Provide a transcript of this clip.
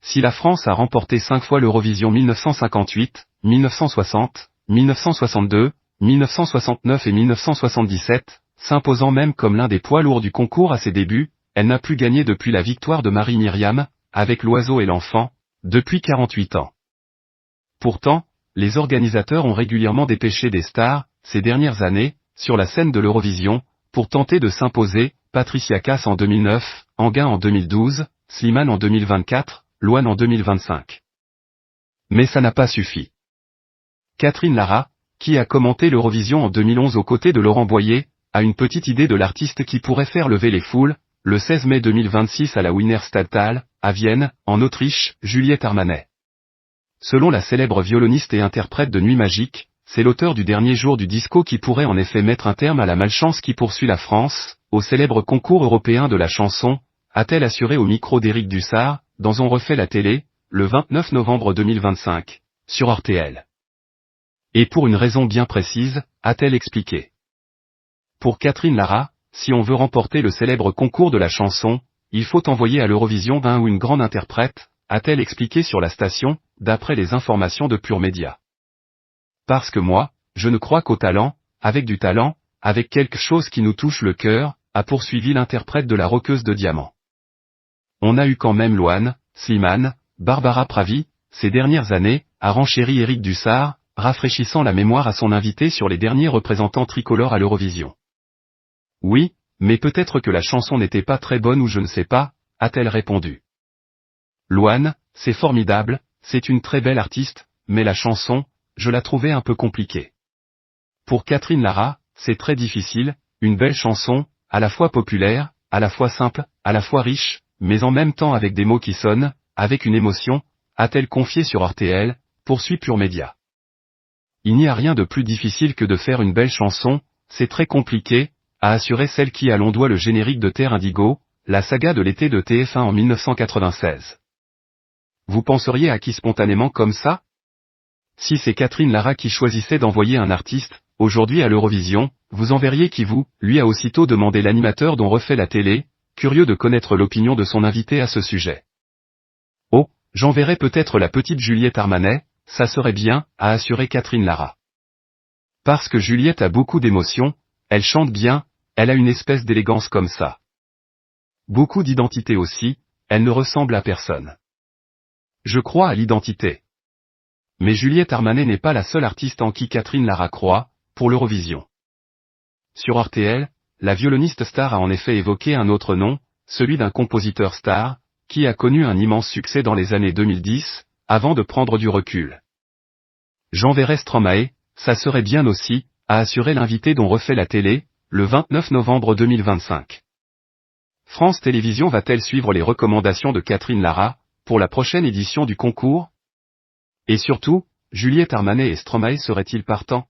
Si la France a remporté 5 fois l'Eurovision 1958, 1960, 1962, 1969 et 1977, s'imposant même comme l'un des poids lourds du concours à ses débuts, elle n'a plus gagné depuis la victoire de Marie-Myriam, avec L'Oiseau et l'Enfant, depuis 48 ans. Pourtant, les organisateurs ont régulièrement dépêché des stars, ces dernières années, sur la scène de l'Eurovision, pour tenter de s'imposer, Patricia Cass en 2009, Enghien en 2012, Slimane en 2024, Louane en 2025. Mais ça n'a pas suffi. Catherine Lara, qui a commenté l'Eurovision en 2011 aux côtés de Laurent Boyer, a une petite idée de l'artiste qui pourrait faire lever les foules, le 16 mai 2026 à la Wiener Stadthalle, à Vienne, en Autriche, Juliette Armanet. Selon la célèbre violoniste et interprète de Nuit Magique, c'est l'auteur du dernier jour du disco qui pourrait en effet mettre un terme à la malchance qui poursuit la France, au célèbre concours européen de la chanson, a-t-elle assuré au micro d'Éric Dussart, dans On refait la télé, le 29 novembre 2025, sur RTL. Et pour une raison bien précise, a-t-elle expliqué. Pour Catherine Lara, si on veut remporter le célèbre concours de la chanson, il faut envoyer à l'Eurovision un ou une grande interprète, a-t-elle expliqué sur la station, d'après les informations de Pure Média. Parce que moi, je ne crois qu'au talent, avec quelque chose qui nous touche le cœur, a poursuivi l'interprète de la Roqueuse de Diamants. On a eu quand même Louane, Slimane, Barbara Pravi, ces dernières années, a renchéri Éric Dussart, rafraîchissant la mémoire à son invité sur les derniers représentants tricolores à l'Eurovision. Oui, mais peut-être que la chanson n'était pas très bonne ou je ne sais pas, a-t-elle répondu. Louane, c'est formidable, c'est une très belle artiste, mais la chanson, je la trouvais un peu compliquée. Pour Catherine Lara, c'est très difficile, une belle chanson, à la fois populaire, à la fois simple, à la fois riche, mais en même temps avec des mots qui sonnent, avec une émotion, a-t-elle confié sur RTL, poursuit Pure Média. Il n'y a rien de plus difficile que de faire une belle chanson, c'est très compliqué, a assuré celle qui a l'on doit le générique de Terre Indigo, la saga de l'été de TF1 en 1996. Vous penseriez à qui spontanément comme ça? Si c'est Catherine Lara qui choisissait d'envoyer un artiste, aujourd'hui à l'Eurovision, vous enverriez qui lui a aussitôt demandé l'animateur dont refait la télé, curieux de connaître l'opinion de son invité à ce sujet. Oh, j'enverrais peut-être la petite Juliette Armanet, ça serait bien, a assuré Catherine Lara. Parce que Juliette a beaucoup d'émotions, elle chante bien, elle a une espèce d'élégance comme ça. Beaucoup d'identité aussi, elle ne ressemble à personne. Je crois à l'identité. Mais Juliette Armanet n'est pas la seule artiste en qui Catherine Lara croit, pour l'Eurovision. Sur RTL, la violoniste star a en effet évoqué un autre nom, celui d'un compositeur star, qui a connu un immense succès dans les années 2010, avant de prendre du recul. J'enverrai Stromae, ça serait bien aussi, a assuré l'invité dont refait la télé, le 29 novembre 2025. France Télévisions va-t-elle suivre les recommandations de Catherine Lara, pour la prochaine édition du concours? Et surtout, Juliette Armanet et Stromae seraient-ils partants?